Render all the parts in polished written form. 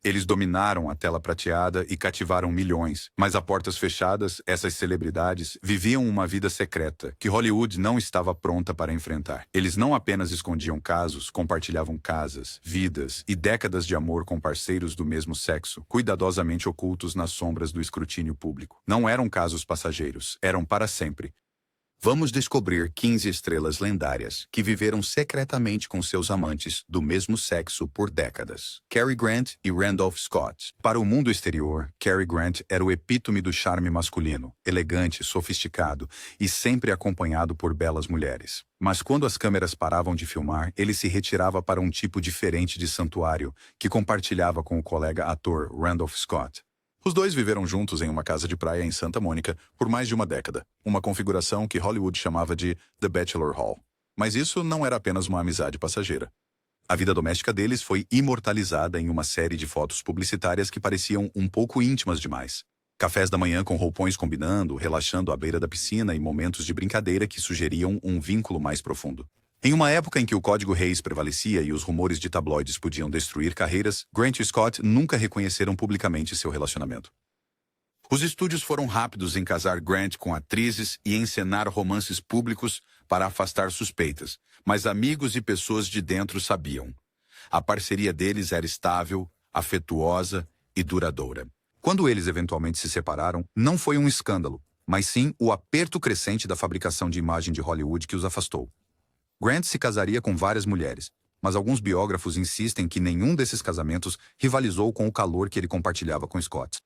Eles dominaram a tela prateada e cativaram milhões, mas a portas fechadas, essas celebridades viviam uma vida secreta que Hollywood não estava pronta para enfrentar. Eles não apenas escondiam casos, compartilhavam casas, vidas e décadas de amor com parceiros do mesmo sexo, cuidadosamente ocultos nas sombras do escrutínio público. Não eram casos passageiros, eram para sempre. Vamos descobrir 15 estrelas lendárias que viveram secretamente com seus amantes do mesmo sexo por décadas. Cary Grant e Randolph Scott. Para o mundo exterior, Cary Grant era o epítome do charme masculino, elegante, sofisticado e sempre acompanhado por belas mulheres. Mas quando as câmeras paravam de filmar, ele se retirava para um tipo diferente de santuário que compartilhava com o colega ator Randolph Scott. Os dois viveram juntos em uma casa de praia em Santa Mônica por mais de uma década, uma configuração que Hollywood chamava de The Bachelor Hall. Mas isso não era apenas uma amizade passageira. A vida doméstica deles foi imortalizada em uma série de fotos publicitárias que pareciam um pouco íntimas demais. Cafés da manhã com roupões combinando, relaxando à beira da piscina e momentos de brincadeira que sugeriam um vínculo mais profundo. Em uma época em que o código Reis prevalecia e os rumores de tabloides podiam destruir carreiras, Grant e Scott nunca reconheceram publicamente seu relacionamento. Os estúdios foram rápidos em casar Grant com atrizes e encenar romances públicos para afastar suspeitas, mas amigos e pessoas de dentro sabiam. A parceria deles era estável, afetuosa e duradoura. Quando eles eventualmente se separaram, não foi um escândalo, mas sim o aperto crescente da fabricação de imagem de Hollywood que os afastou. Grant se casaria com várias mulheres, mas alguns biógrafos insistem que nenhum desses casamentos rivalizou com o calor que ele compartilhava com Scott.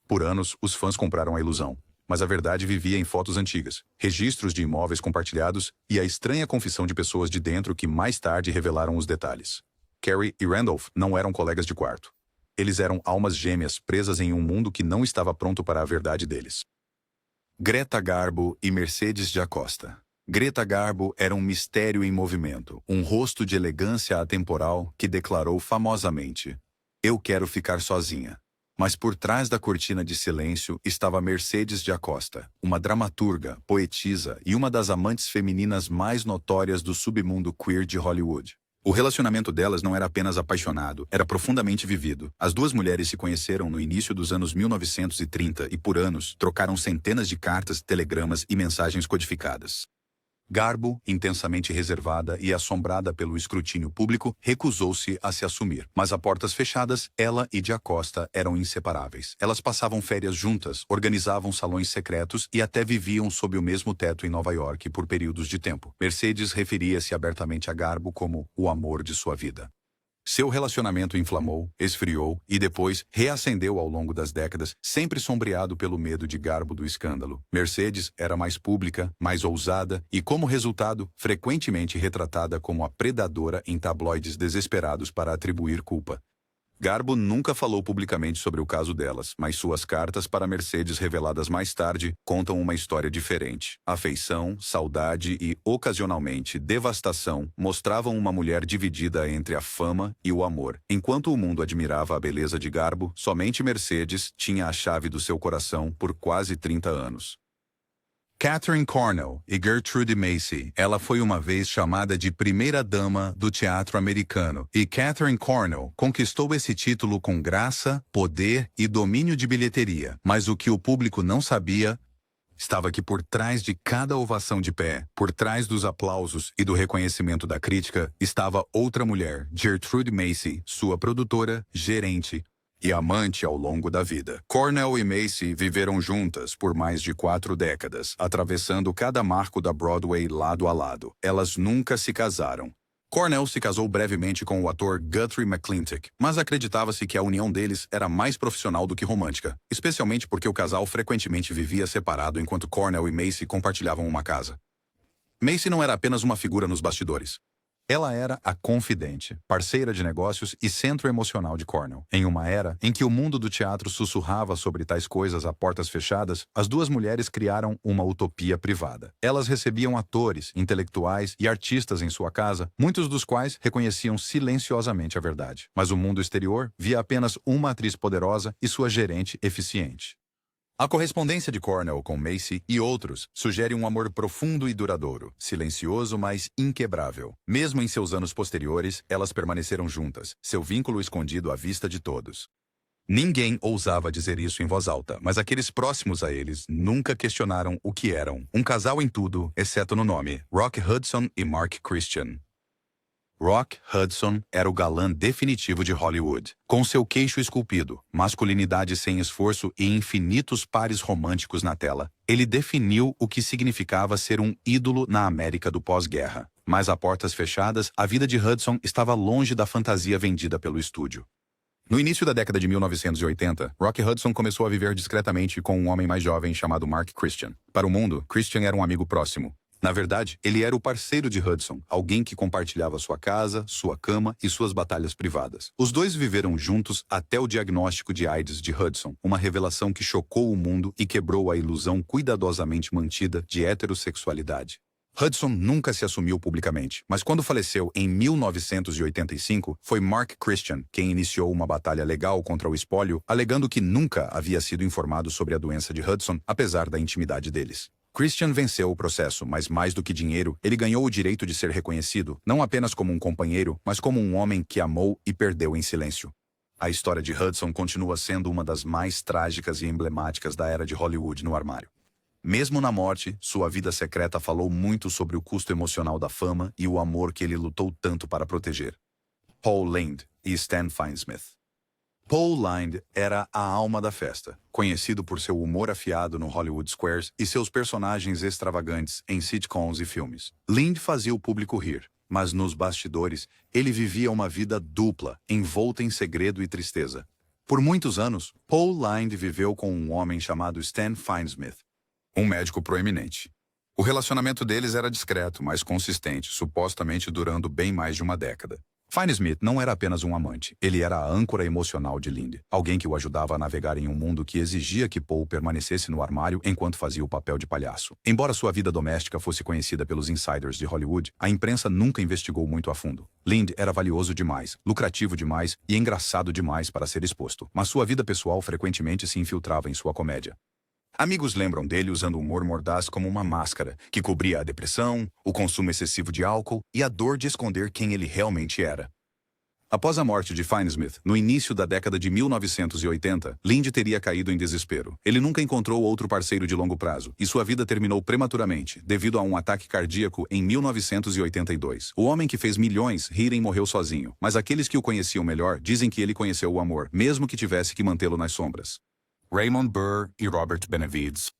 Por anos, os fãs compraram a ilusão, mas a verdade vivia em fotos antigas, registros de imóveis compartilhados e a estranha confissão de pessoas de dentro que mais tarde revelaram os detalhes. Cary e Randolph não eram colegas de quarto. Eles eram almas gêmeas presas em um mundo que não estava pronto para a verdade deles. Greta Garbo e Mercedes de Acosta. Greta Garbo era um mistério em movimento, um rosto de elegância atemporal que declarou famosamente: "Eu quero ficar sozinha." Mas por trás da cortina de silêncio estava Mercedes de Acosta, uma dramaturga, poetisa e uma das amantes femininas mais notórias do submundo queer de Hollywood. O relacionamento delas não era apenas apaixonado, era profundamente vivido. As duas mulheres se conheceram no início dos anos 1930 e por anos trocaram centenas de cartas, telegramas e mensagens codificadas. Garbo, intensamente reservada e assombrada pelo escrutínio público, recusou-se a se assumir. Mas a portas fechadas, ela e de Acosta eram inseparáveis. Elas passavam férias juntas, organizavam salões secretos e até viviam sob o mesmo teto em Nova York por períodos de tempo. Mercedes referia-se abertamente a Garbo como o amor de sua vida. Seu relacionamento inflamou, esfriou e depois reacendeu ao longo das décadas, sempre sombreado pelo medo de Garbo do escândalo. Mercedes era mais pública, mais ousada e, como resultado, frequentemente retratada como a predadora em tabloides desesperados para atribuir culpa. Garbo nunca falou publicamente sobre o caso delas, mas suas cartas para Mercedes reveladas mais tarde contam uma história diferente. Afeição, saudade e, ocasionalmente, devastação mostravam uma mulher dividida entre a fama e o amor. Enquanto o mundo admirava a beleza de Garbo, somente Mercedes tinha a chave do seu coração por quase 30 anos. Katharine Cornell e Gertrude Macy. Ela foi uma vez chamada de primeira-dama do teatro americano, e Katharine Cornell conquistou esse título com graça, poder e domínio de bilheteria. Mas o que o público não sabia estava que por trás de cada ovação de pé, por trás dos aplausos e do reconhecimento da crítica, estava outra mulher, Gertrude Macy, sua produtora, gerente e amante ao longo da vida. Cornell e Macy viveram juntas por mais de 4 décadas, atravessando cada marco da Broadway lado a lado. Elas nunca se casaram. Cornell se casou brevemente com o ator Guthrie McClintock, mas acreditava-se que a união deles era mais profissional do que romântica, especialmente porque o casal frequentemente vivia separado enquanto Cornell e Macy compartilhavam uma casa. Macy não era apenas uma figura nos bastidores. Ela era a confidente, parceira de negócios e centro emocional de Cornell. Em uma era em que o mundo do teatro sussurrava sobre tais coisas a portas fechadas, as duas mulheres criaram uma utopia privada. Elas recebiam atores, intelectuais e artistas em sua casa, muitos dos quais reconheciam silenciosamente a verdade. Mas o mundo exterior via apenas uma atriz poderosa e sua gerente eficiente. A correspondência de Cornell com Macy e outros sugere um amor profundo e duradouro, silencioso, mas inquebrável. Mesmo em seus anos posteriores, elas permaneceram juntas, seu vínculo escondido à vista de todos. Ninguém ousava dizer isso em voz alta, mas aqueles próximos a eles nunca questionaram o que eram. Um casal em tudo, exceto no nome: Rock Hudson e Mark Christian. Rock Hudson era o galã definitivo de Hollywood. Com seu queixo esculpido, masculinidade sem esforço e infinitos pares românticos na tela, ele definiu o que significava ser um ídolo na América do pós-guerra. Mas a portas fechadas, a vida de Hudson estava longe da fantasia vendida pelo estúdio. No início da década de 1980, Rock Hudson começou a viver discretamente com um homem mais jovem chamado Mark Christian. Para o mundo, Christian era um amigo próximo. Na verdade, ele era o parceiro de Hudson, alguém que compartilhava sua casa, sua cama e suas batalhas privadas. Os dois viveram juntos até o diagnóstico de AIDS de Hudson, uma revelação que chocou o mundo e quebrou a ilusão cuidadosamente mantida de heterossexualidade. Hudson nunca se assumiu publicamente, mas quando faleceu em 1985, foi Mark Christian quem iniciou uma batalha legal contra o espólio, alegando que nunca havia sido informado sobre a doença de Hudson, apesar da intimidade deles. Christian venceu o processo, mas mais do que dinheiro, ele ganhou o direito de ser reconhecido, não apenas como um companheiro, mas como um homem que amou e perdeu em silêncio. A história de Hudson continua sendo uma das mais trágicas e emblemáticas da era de Hollywood no armário. Mesmo na morte, sua vida secreta falou muito sobre o custo emocional da fama e o amor que ele lutou tanto para proteger. Paul Lynde e Stan Finesmith. Paul Lynde era a alma da festa, conhecido por seu humor afiado no Hollywood Squares e seus personagens extravagantes em sitcoms e filmes. Lynde fazia o público rir, mas nos bastidores, ele vivia uma vida dupla, envolta em segredo e tristeza. Por muitos anos, Paul Lynde viveu com um homem chamado Stan Finesmith, um médico proeminente. O relacionamento deles era discreto, mas consistente, supostamente durando bem mais de uma década. Finesmith não era apenas um amante, ele era a âncora emocional de Lynde, alguém que o ajudava a navegar em um mundo que exigia que Paul permanecesse no armário enquanto fazia o papel de palhaço. Embora sua vida doméstica fosse conhecida pelos insiders de Hollywood, a imprensa nunca investigou muito a fundo. Lynde era valioso demais, lucrativo demais e engraçado demais para ser exposto, mas sua vida pessoal frequentemente se infiltrava em sua comédia. Amigos lembram dele usando o humor mordaz como uma máscara, que cobria a depressão, o consumo excessivo de álcool e a dor de esconder quem ele realmente era. Após a morte de Finesmith, no início da década de 1980, Lynde teria caído em desespero. Ele nunca encontrou outro parceiro de longo prazo, e sua vida terminou prematuramente, devido a um ataque cardíaco em 1982. O homem que fez milhões rirem morreu sozinho, mas aqueles que o conheciam melhor dizem que ele conheceu o amor, mesmo que tivesse que mantê-lo nas sombras. Raymond Burr e Robert Benavides.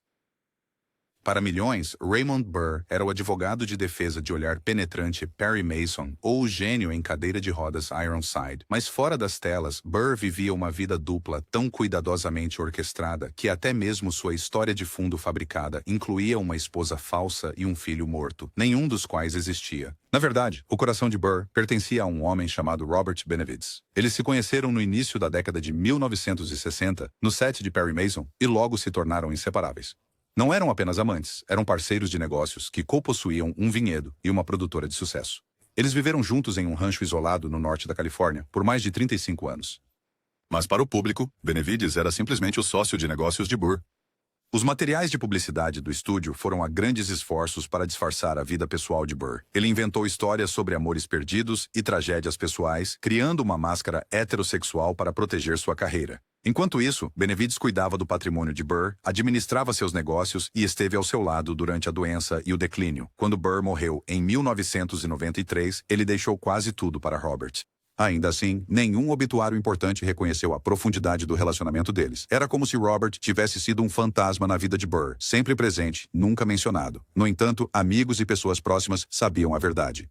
Para milhões, Raymond Burr era o advogado de defesa de olhar penetrante Perry Mason ou o gênio em cadeira de rodas Ironside. Mas fora das telas, Burr vivia uma vida dupla tão cuidadosamente orquestrada que até mesmo sua história de fundo fabricada incluía uma esposa falsa e um filho morto, nenhum dos quais existia. Na verdade, o coração de Burr pertencia a um homem chamado Robert Benavides. Eles se conheceram no início da década de 1960, no set de Perry Mason, e logo se tornaram inseparáveis. Não eram apenas amantes, eram parceiros de negócios que co-possuíam um vinhedo e uma produtora de sucesso. Eles viveram juntos em um rancho isolado no norte da Califórnia por mais de 35 anos. Mas para o público, Benavides era simplesmente o sócio de negócios de Burr. Os materiais de publicidade do estúdio foram a grandes esforços para disfarçar a vida pessoal de Burr. Ele inventou histórias sobre amores perdidos e tragédias pessoais, criando uma máscara heterossexual para proteger sua carreira. Enquanto isso, Benavides cuidava do patrimônio de Burr, administrava seus negócios e esteve ao seu lado durante a doença e o declínio. Quando Burr morreu em 1993, ele deixou quase tudo para Robert. Ainda assim, nenhum obituário importante reconheceu a profundidade do relacionamento deles. Era como se Robert tivesse sido um fantasma na vida de Burr, sempre presente, nunca mencionado. No entanto, amigos e pessoas próximas sabiam a verdade.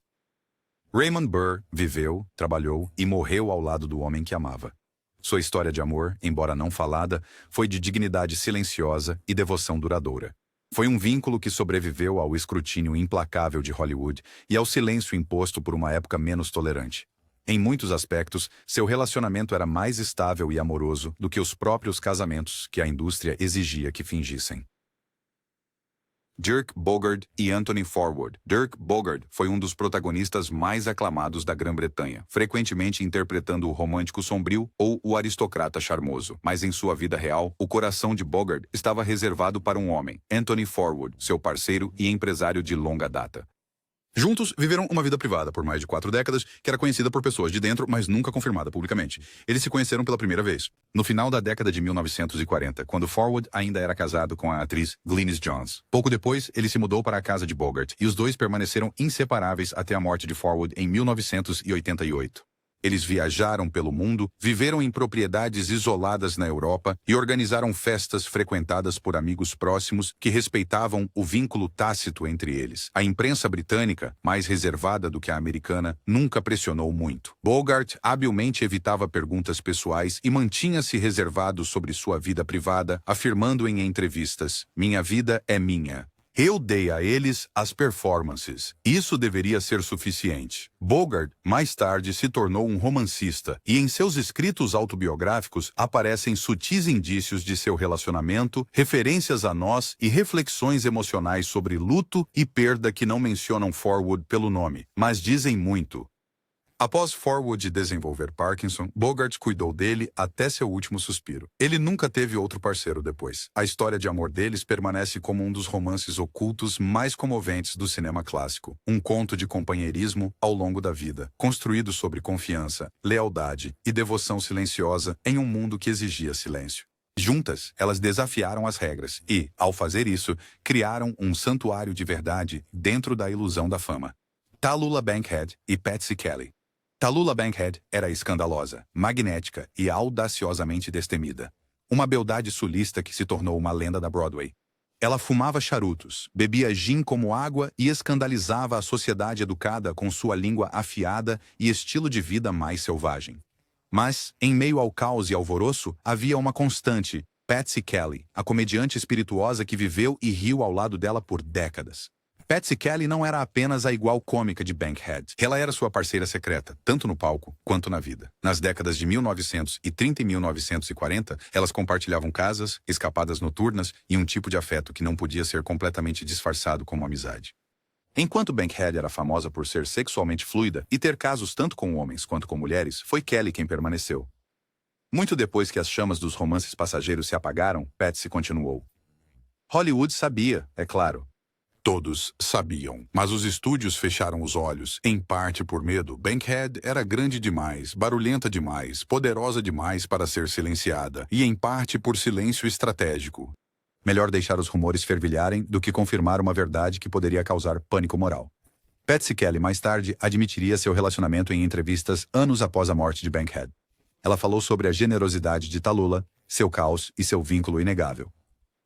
Raymond Burr viveu, trabalhou e morreu ao lado do homem que amava. Sua história de amor, embora não falada, foi de dignidade silenciosa e devoção duradoura. Foi um vínculo que sobreviveu ao escrutínio implacável de Hollywood e ao silêncio imposto por uma época menos tolerante. Em muitos aspectos, seu relacionamento era mais estável e amoroso do que os próprios casamentos que a indústria exigia que fingissem. Dirk Bogarde e Anthony Forward. Dirk Bogarde foi um dos protagonistas mais aclamados da Grã-Bretanha, frequentemente interpretando o romântico sombrio ou o aristocrata charmoso. Mas em sua vida real, o coração de Bogarde estava reservado para um homem, Anthony Forward, seu parceiro e empresário de longa data. Juntos, viveram uma vida privada por mais de 4 décadas, que era conhecida por pessoas de dentro, mas nunca confirmada publicamente. Eles se conheceram pela primeira vez no final da década de 1940, quando Forward ainda era casado com a atriz Glynis Johns. Pouco depois, ele se mudou para a casa de Bogart, e os dois permaneceram inseparáveis até a morte de Forward em 1988. Eles viajaram pelo mundo, viveram em propriedades isoladas na Europa e organizaram festas frequentadas por amigos próximos que respeitavam o vínculo tácito entre eles. A imprensa britânica, mais reservada do que a americana, nunca pressionou muito. Bogart habilmente evitava perguntas pessoais e mantinha-se reservado sobre sua vida privada, afirmando em entrevistas: "Minha vida é minha. Eu dei a eles as performances. Isso deveria ser suficiente." Bogart, mais tarde, se tornou um romancista, e em seus escritos autobiográficos aparecem sutis indícios de seu relacionamento, referências a nós e reflexões emocionais sobre luto e perda que não mencionam Forward pelo nome, mas dizem muito. Após Forward desenvolver Parkinson, Bogart cuidou dele até seu último suspiro. Ele nunca teve outro parceiro depois. A história de amor deles permanece como um dos romances ocultos mais comoventes do cinema clássico. Um conto de companheirismo ao longo da vida, construído sobre confiança, lealdade e devoção silenciosa em um mundo que exigia silêncio. Juntas, elas desafiaram as regras e, ao fazer isso, criaram um santuário de verdade dentro da ilusão da fama. Tallulah Bankhead e Patsy Kelly. Tallulah Bankhead era escandalosa, magnética e audaciosamente destemida. Uma beldade sulista que se tornou uma lenda da Broadway. Ela fumava charutos, bebia gin como água e escandalizava a sociedade educada com sua língua afiada e estilo de vida mais selvagem. Mas, em meio ao caos e alvoroço, havia uma constante: Patsy Kelly, a comediante espirituosa que viveu e riu ao lado dela por décadas. Patsy Kelly não era apenas a igual cômica de Bankhead. Ela era sua parceira secreta, tanto no palco quanto na vida. Nas décadas de 1930 e 1940, elas compartilhavam casas, escapadas noturnas e um tipo de afeto que não podia ser completamente disfarçado como amizade. Enquanto Bankhead era famosa por ser sexualmente fluida e ter casos tanto com homens quanto com mulheres, foi Kelly quem permaneceu. Muito depois que as chamas dos romances passageiros se apagaram, Patsy continuou. Hollywood sabia, é claro. Todos sabiam, mas os estúdios fecharam os olhos, em parte por medo. Bankhead era grande demais, barulhenta demais, poderosa demais para ser silenciada, e em parte por silêncio estratégico. Melhor deixar os rumores fervilharem do que confirmar uma verdade que poderia causar pânico moral. Patsy Kelly mais tarde admitiria seu relacionamento em entrevistas anos após a morte de Bankhead. Ela falou sobre a generosidade de Tallulah, seu caos e seu vínculo inegável.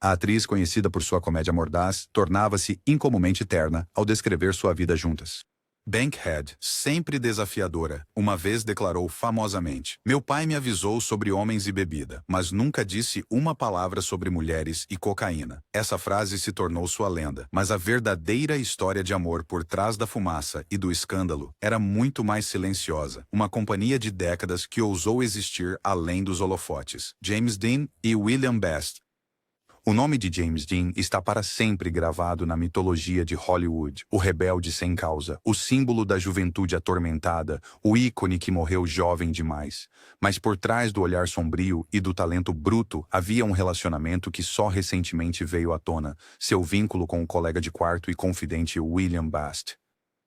A atriz, conhecida por sua comédia mordaz, tornava-se incomumente terna ao descrever sua vida juntas. Bankhead, sempre desafiadora, uma vez declarou famosamente: "Meu pai me avisou sobre homens e bebida, mas nunca disse uma palavra sobre mulheres e cocaína." Essa frase se tornou sua lenda, mas a verdadeira história de amor por trás da fumaça e do escândalo era muito mais silenciosa. Uma companhia de décadas que ousou existir além dos holofotes. James Dean e William Best. O nome de James Dean está para sempre gravado na mitologia de Hollywood, o rebelde sem causa, o símbolo da juventude atormentada, o ícone que morreu jovem demais. Mas por trás do olhar sombrio e do talento bruto havia um relacionamento que só recentemente veio à tona, seu vínculo com o colega de quarto e confidente William Best.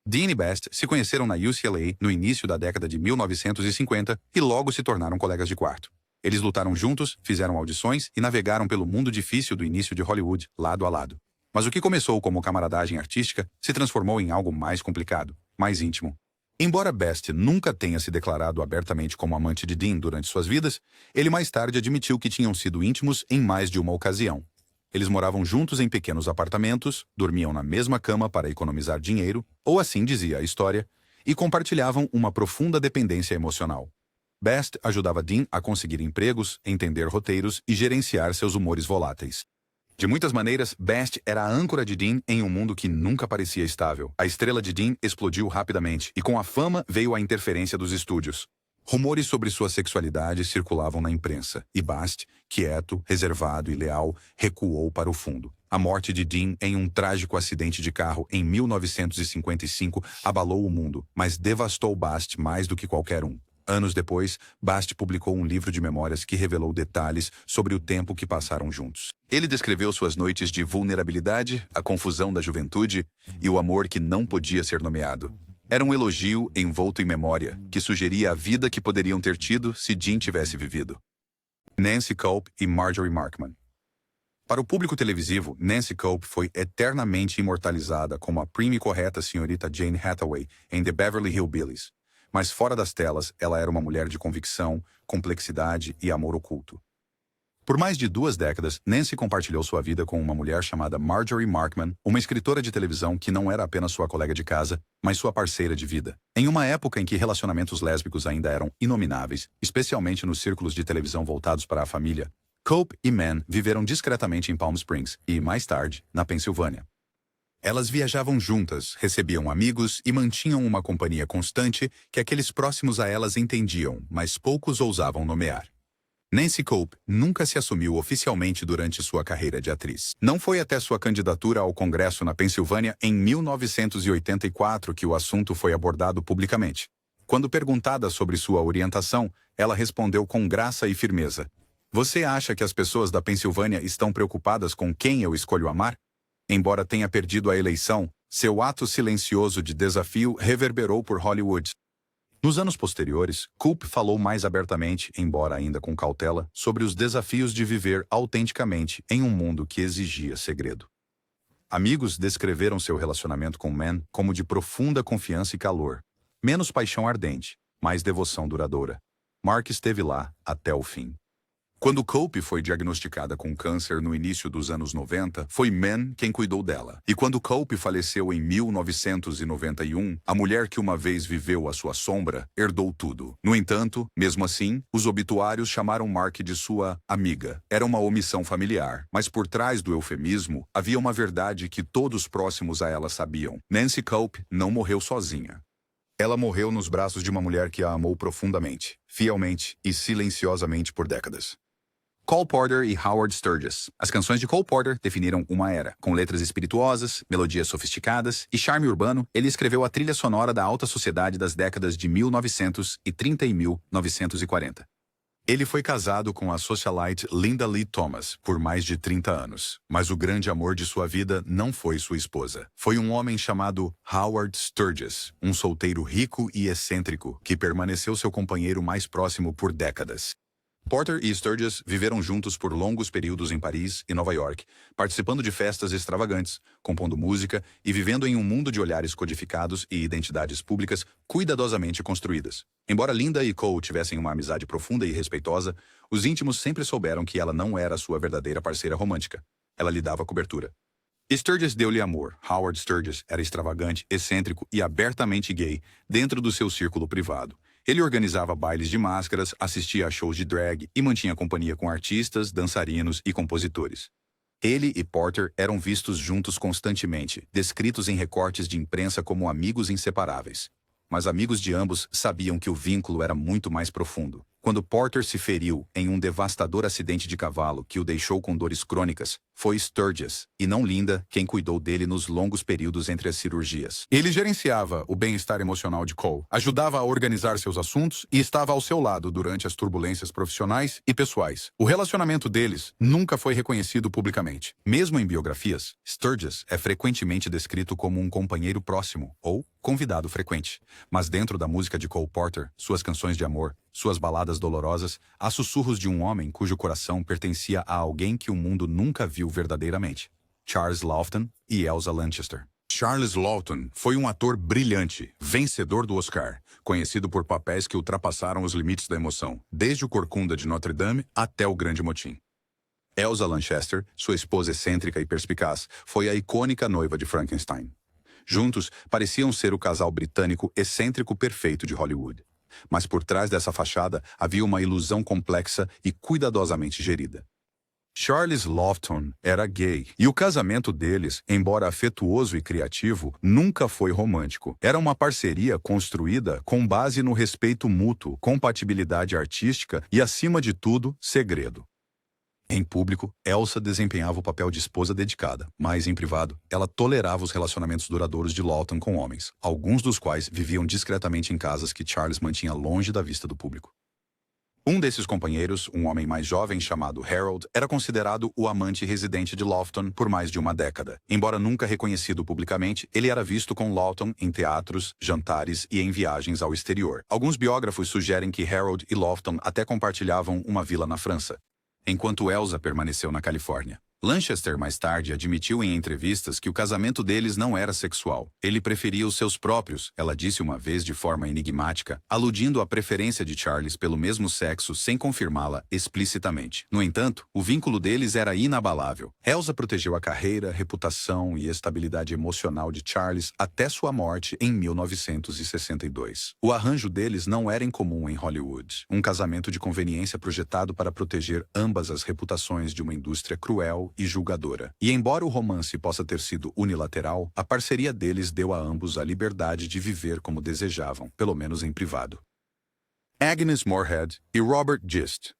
Dean e Best se conheceram na UCLA no início da década de 1950 e logo se tornaram colegas de quarto. Eles lutaram juntos, fizeram audições e navegaram pelo mundo difícil do início de Hollywood, lado a lado. Mas o que começou como camaradagem artística se transformou em algo mais complicado, mais íntimo. Embora Best nunca tenha se declarado abertamente como amante de Dean durante suas vidas, ele mais tarde admitiu que tinham sido íntimos em mais de uma ocasião. Eles moravam juntos em pequenos apartamentos, dormiam na mesma cama para economizar dinheiro, ou assim dizia a história, e compartilhavam uma profunda dependência emocional. Best ajudava Dean a conseguir empregos, entender roteiros e gerenciar seus humores voláteis. De muitas maneiras, Best era a âncora de Dean em um mundo que nunca parecia estável. A estrela de Dean explodiu rapidamente, e com a fama veio a interferência dos estúdios. Rumores sobre sua sexualidade circulavam na imprensa, e Best, quieto, reservado e leal, recuou para o fundo. A morte de Dean em um trágico acidente de carro em 1955 abalou o mundo, mas devastou Best mais do que qualquer um. Anos depois, Bast publicou um livro de memórias que revelou detalhes sobre o tempo que passaram juntos. Ele descreveu suas noites de vulnerabilidade, a confusão da juventude e o amor que não podia ser nomeado. Era um elogio envolto em memória, que sugeria a vida que poderiam ter tido se Jean tivesse vivido. Nancy Cope e Marjorie Markman. Para o público televisivo, Nancy Cope foi eternamente imortalizada como a prima e correta senhorita Jane Hathaway em The Beverly Hillbillies. Mas fora das telas, ela era uma mulher de convicção, complexidade e amor oculto. Por mais de 2 décadas, Nancy compartilhou sua vida com uma mulher chamada Marjorie Markman, uma escritora de televisão que não era apenas sua colega de casa, mas sua parceira de vida. Em uma época em que relacionamentos lésbicos ainda eram inomináveis, especialmente nos círculos de televisão voltados para a família, Cope e Mann viveram discretamente em Palm Springs e, mais tarde, na Pensilvânia. Elas viajavam juntas, recebiam amigos e mantinham uma companhia constante que aqueles próximos a elas entendiam, mas poucos ousavam nomear. Nancy Cope nunca se assumiu oficialmente durante sua carreira de atriz. Não foi até sua candidatura ao Congresso na Pensilvânia em 1984 que o assunto foi abordado publicamente. Quando perguntada sobre sua orientação, ela respondeu com graça e firmeza: "Você acha que as pessoas da Pensilvânia estão preocupadas com quem eu escolho amar?" Embora tenha perdido a eleição, seu ato silencioso de desafio reverberou por Hollywood. Nos anos posteriores, Cope falou mais abertamente, embora ainda com cautela, sobre os desafios de viver autenticamente em um mundo que exigia segredo. Amigos descreveram seu relacionamento com Mann como de profunda confiança e calor. Menos paixão ardente, mais devoção duradoura. Mark esteve lá até o fim. Quando Cope foi diagnosticada com câncer no início dos anos 90, foi Mann quem cuidou dela. E quando Cope faleceu em 1991, a mulher que uma vez viveu à sua sombra herdou tudo. No entanto, mesmo assim, os obituários chamaram Mark de sua amiga. Era uma omissão familiar, mas por trás do eufemismo havia uma verdade que todos próximos a ela sabiam. Nancy Cope não morreu sozinha. Ela morreu nos braços de uma mulher que a amou profundamente, fielmente e silenciosamente por décadas. Cole Porter e Howard Sturgis. As canções de Cole Porter definiram uma era. Com letras espirituosas, melodias sofisticadas e charme urbano, ele escreveu a trilha sonora da alta sociedade das décadas de 1930 e 1940. Ele foi casado com a socialite Linda Lee Thomas por mais de 30 anos. Mas o grande amor de sua vida não foi sua esposa. Foi um homem chamado Howard Sturgis, um solteiro rico e excêntrico que permaneceu seu companheiro mais próximo por décadas. Porter e Sturgis viveram juntos por longos períodos em Paris e Nova York, participando de festas extravagantes, compondo música e vivendo em um mundo de olhares codificados e identidades públicas cuidadosamente construídas. Embora Linda e Cole tivessem uma amizade profunda e respeitosa, os íntimos sempre souberam que ela não era sua verdadeira parceira romântica. Ela lhe dava cobertura. Sturgis deu-lhe amor. Howard Sturgis era extravagante, excêntrico e abertamente gay dentro do seu círculo privado. Ele organizava bailes de máscaras, assistia a shows de drag e mantinha companhia com artistas, dançarinos e compositores. Ele e Porter eram vistos juntos constantemente, descritos em recortes de imprensa como amigos inseparáveis. Mas amigos de ambos sabiam que o vínculo era muito mais profundo. Quando Porter se feriu em um devastador acidente de cavalo que o deixou com dores crônicas, foi Sturgis, e não Linda, quem cuidou dele nos longos períodos entre as cirurgias. Ele gerenciava o bem-estar emocional de Cole, ajudava a organizar seus assuntos e estava ao seu lado durante as turbulências profissionais e pessoais. O relacionamento deles nunca foi reconhecido publicamente. Mesmo em biografias, Sturgis é frequentemente descrito como um companheiro próximo ou convidado frequente. Mas dentro da música de Cole Porter, suas canções de amor, suas baladas dolorosas, há sussurros de um homem cujo coração pertencia a alguém que o mundo nunca viu verdadeiramente. Charles Laughton e Elsa Lanchester. Charles Laughton foi um ator brilhante, vencedor do Oscar, conhecido por papéis que ultrapassaram os limites da emoção, desde o Corcunda de Notre Dame até o Grande Motim. Elsa Lanchester, sua esposa excêntrica e perspicaz, foi a icônica noiva de Frankenstein. Juntos, pareciam ser o casal britânico excêntrico perfeito de Hollywood. Mas por trás dessa fachada havia uma ilusão complexa e cuidadosamente gerida. Charles Laughton era gay, e o casamento deles, embora afetuoso e criativo, nunca foi romântico. Era uma parceria construída com base no respeito mútuo, compatibilidade artística e, acima de tudo, segredo. Em público, Elsa desempenhava o papel de esposa dedicada, mas em privado, ela tolerava os relacionamentos duradouros de Lawton com homens, alguns dos quais viviam discretamente em casas que Charles mantinha longe da vista do público. Um desses companheiros, um homem mais jovem chamado Harold, era considerado o amante residente de Lawton por mais de uma década. Embora nunca reconhecido publicamente, ele era visto com Lawton em teatros, jantares e em viagens ao exterior. Alguns biógrafos sugerem que Harold e Lawton até compartilhavam uma vila na França, enquanto Elsa permaneceu na Califórnia. Lanchester mais tarde admitiu em entrevistas que o casamento deles não era sexual. Ele preferia os seus próprios, ela disse uma vez de forma enigmática, aludindo à preferência de Charles pelo mesmo sexo sem confirmá-la explicitamente. No entanto, o vínculo deles era inabalável. Elsa protegeu a carreira, reputação e estabilidade emocional de Charles até sua morte em 1962. O arranjo deles não era incomum em Hollywood. Um casamento de conveniência projetado para proteger ambas as reputações de uma indústria cruel e julgadora. E embora o romance possa ter sido unilateral, a parceria deles deu a ambos a liberdade de viver como desejavam, pelo menos em privado. Agnes Moorehead e Robert Gist.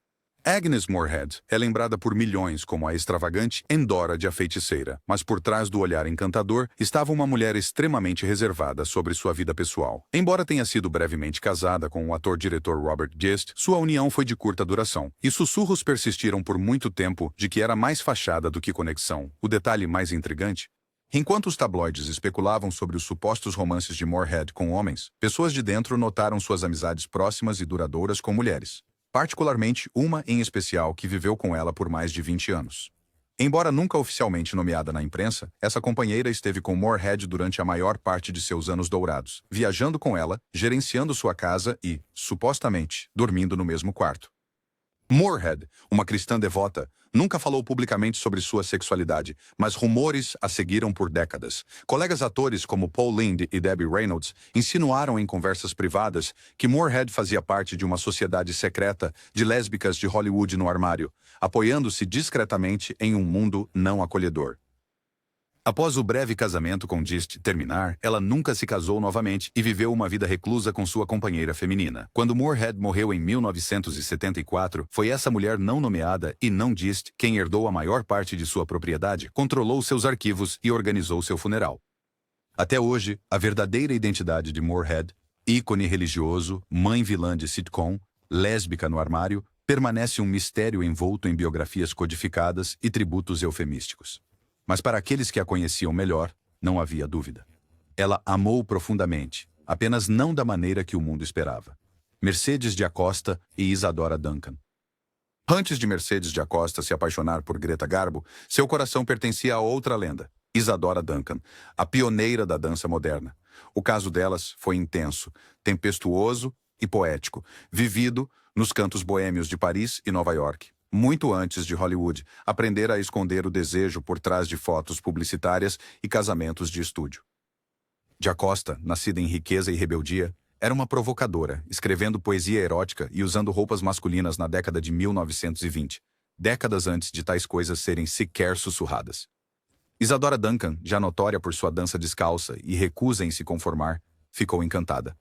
Agnes Moorehead é lembrada por milhões como a extravagante Endora de A Feiticeira, mas por trás do olhar encantador estava uma mulher extremamente reservada sobre sua vida pessoal. Embora tenha sido brevemente casada com o ator-diretor Robert Gist, sua união foi de curta duração, e sussurros persistiram por muito tempo de que era mais fachada do que conexão. O detalhe mais intrigante: enquanto os tabloides especulavam sobre os supostos romances de Moorehead com homens, pessoas de dentro notaram suas amizades próximas e duradouras com mulheres. Particularmente uma em especial que viveu com ela por mais de 20 anos. Embora nunca oficialmente nomeada na imprensa, essa companheira esteve com Moorehead durante a maior parte de seus anos dourados, viajando com ela, gerenciando sua casa e, supostamente, dormindo no mesmo quarto. Moorehead, uma cristã devota, nunca falou publicamente sobre sua sexualidade, mas rumores a seguiram por décadas. Colegas atores como Paul Lynde e Debbie Reynolds insinuaram em conversas privadas que Moorehead fazia parte de uma sociedade secreta de lésbicas de Hollywood no armário, apoiando-se discretamente em um mundo não acolhedor. Após o breve casamento com Gist terminar, ela nunca se casou novamente e viveu uma vida reclusa com sua companheira feminina. Quando Moorehead morreu em 1974, foi essa mulher não nomeada e não Gist quem herdou a maior parte de sua propriedade, controlou seus arquivos e organizou seu funeral. Até hoje, a verdadeira identidade de Moorehead, ícone religioso, mãe vilã de sitcom, lésbica no armário, permanece um mistério envolto em biografias codificadas e tributos eufemísticos. Mas para aqueles que a conheciam melhor, não havia dúvida. Ela amou profundamente, apenas não da maneira que o mundo esperava. Mercedes de Acosta e Isadora Duncan. Antes de Mercedes de Acosta se apaixonar por Greta Garbo, seu coração pertencia a outra lenda, Isadora Duncan, a pioneira da dança moderna. O caso delas foi intenso, tempestuoso e poético, vivido nos cantos boêmios de Paris e Nova York. Muito antes de Hollywood aprender a esconder o desejo por trás de fotos publicitárias e casamentos de estúdio. De Acosta, nascida em riqueza e rebeldia, era uma provocadora, escrevendo poesia erótica e usando roupas masculinas na década de 1920, décadas antes de tais coisas serem sequer sussurradas. Isadora Duncan, já notória por sua dança descalça e recusa em se conformar, ficou encantada.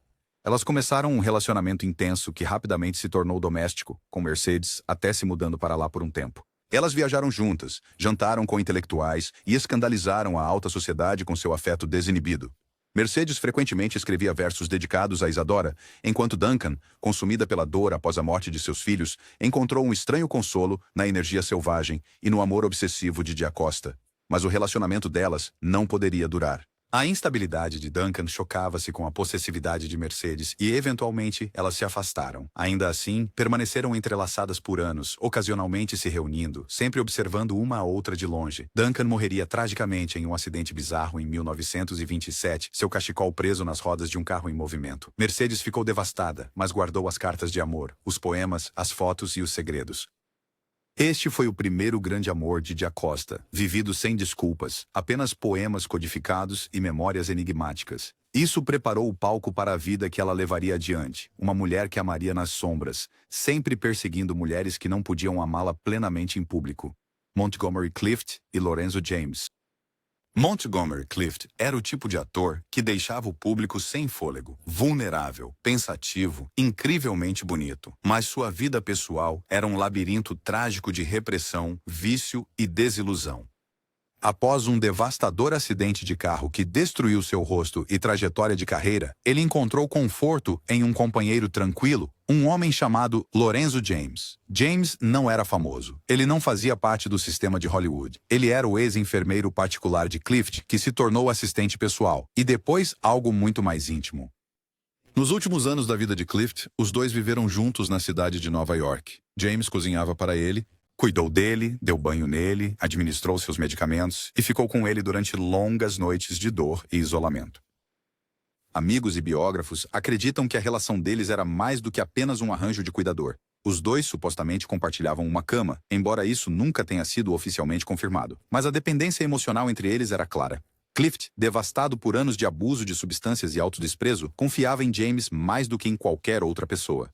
Elas começaram um relacionamento intenso que rapidamente se tornou doméstico, com Mercedes até se mudando para lá por um tempo. Elas viajaram juntas, jantaram com intelectuais e escandalizaram a alta sociedade com seu afeto desinibido. Mercedes frequentemente escrevia versos dedicados a Isadora, enquanto Duncan, consumida pela dor após a morte de seus filhos, encontrou um estranho consolo na energia selvagem e no amor obsessivo de Acosta. Mas o relacionamento delas não poderia durar. A instabilidade de Duncan chocava-se com a possessividade de Mercedes e, eventualmente, elas se afastaram. Ainda assim, permaneceram entrelaçadas por anos, ocasionalmente se reunindo, sempre observando uma a outra de longe. Duncan morreria tragicamente em um acidente bizarro em 1927, seu cachecol preso nas rodas de um carro em movimento. Mercedes ficou devastada, mas guardou as cartas de amor, os poemas, as fotos e os segredos. Este foi o primeiro grande amor de Acosta, vivido sem desculpas, apenas poemas codificados e memórias enigmáticas. Isso preparou o palco para a vida que ela levaria adiante, uma mulher que amaria nas sombras, sempre perseguindo mulheres que não podiam amá-la plenamente em público. Montgomery Clift e Lorenzo James. Montgomery Clift era o tipo de ator que deixava o público sem fôlego, vulnerável, pensativo, incrivelmente bonito. Mas sua vida pessoal era um labirinto trágico de repressão, vício e desilusão. Após um devastador acidente de carro que destruiu seu rosto e trajetória de carreira, ele encontrou conforto em um companheiro tranquilo, um homem chamado Lorenzo James. James não era famoso. Ele não fazia parte do sistema de Hollywood. Ele era o ex-enfermeiro particular de Clift, que se tornou assistente pessoal, e depois algo muito mais íntimo. Nos últimos anos da vida de Clift, os dois viveram juntos na cidade de Nova York. James cozinhava para ele, cuidou dele, deu banho nele, administrou seus medicamentos e ficou com ele durante longas noites de dor e isolamento. Amigos e biógrafos acreditam que a relação deles era mais do que apenas um arranjo de cuidador. Os dois supostamente compartilhavam uma cama, embora isso nunca tenha sido oficialmente confirmado. Mas a dependência emocional entre eles era clara. Clift, devastado por anos de abuso de substâncias e autodesprezo, confiava em James mais do que em qualquer outra pessoa.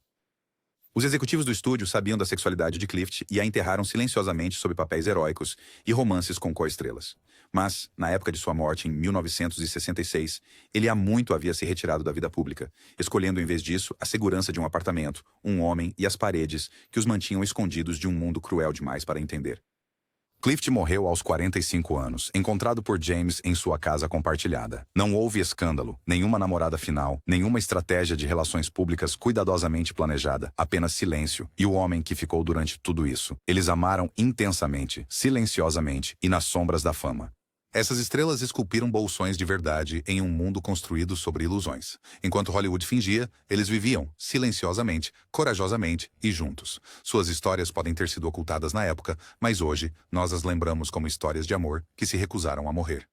Os executivos do estúdio sabiam da sexualidade de Clift e a enterraram silenciosamente sob papéis heróicos e romances com co-estrelas. Mas, na época de sua morte, em 1966, ele há muito havia se retirado da vida pública, escolhendo em vez disso a segurança de um apartamento, um homem e as paredes que os mantinham escondidos de um mundo cruel demais para entender. Clift morreu aos 45 anos, encontrado por James em sua casa compartilhada. Não houve escândalo, nenhuma namorada final, nenhuma estratégia de relações públicas cuidadosamente planejada, apenas silêncio e o homem que ficou durante tudo isso. Eles amaram intensamente, silenciosamente e nas sombras da fama. Essas estrelas esculpiram bolsões de verdade em um mundo construído sobre ilusões. Enquanto Hollywood fingia, eles viviam, silenciosamente, corajosamente e juntos. Suas histórias podem ter sido ocultadas na época, mas hoje nós as lembramos como histórias de amor que se recusaram a morrer.